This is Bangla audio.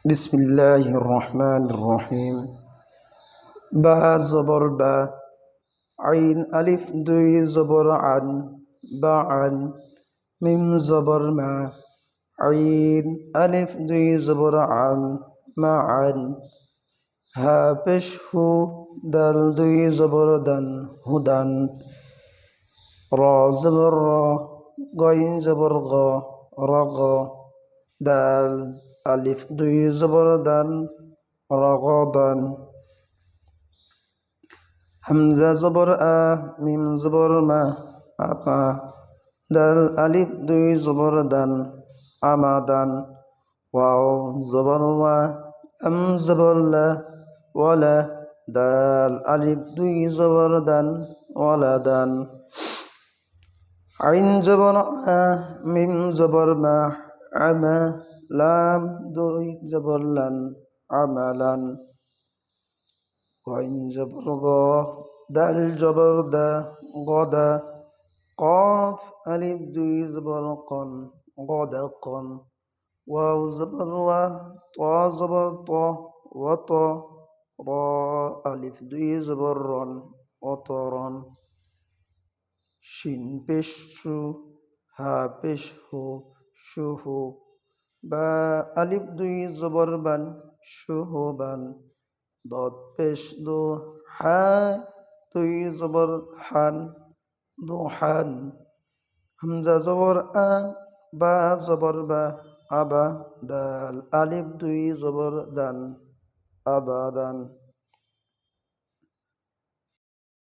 বিসমিল্লাহির রহমানির রহিম। বা জবর বা, আইন আলিফ দুই জবর আন, বা আন। মিম জবর মা, আইন আলিফ দুই জবর আন, মা আন। হা পেশ হু, দাল দুই জবর দান, হুদান। র জবর র, গইন জবর গ, রগ। দাল আলিফ দুই জবর দান, রগদান। হামজা জবর আ, মিম জবর মা, আপা। দাল আলিফ দুই জবর দান, আমাদান। ওয়াও জবর ওয়া, আম জবর লা, ওয়ালা। দাল আলিফ দুই জবর দান, ওয়ালাদান। আইন জবর আ, মিম জবর মা, আমা। লাম দুই জবর লান, আমালান। গইন জবর গ, দাল জবর দা, গদা। কফ আলিফ দুই জবর কন, গদাকন। ওয়াও জবর ওয়া, ত জবর ত, ওয়াত। র আলিফ দুই জবর রন, অতরন। শিন পেশ শু, হা পেশ হু, শুহু। বা আলিফ দুই জবর বান, শুহুবান। দদ পেশ দু, হা দুই জবর হান, দুহান। হামজা জবর আ, বা জবর বা, আবা। দাল আলিফ দুই জবর দান, আবাদান।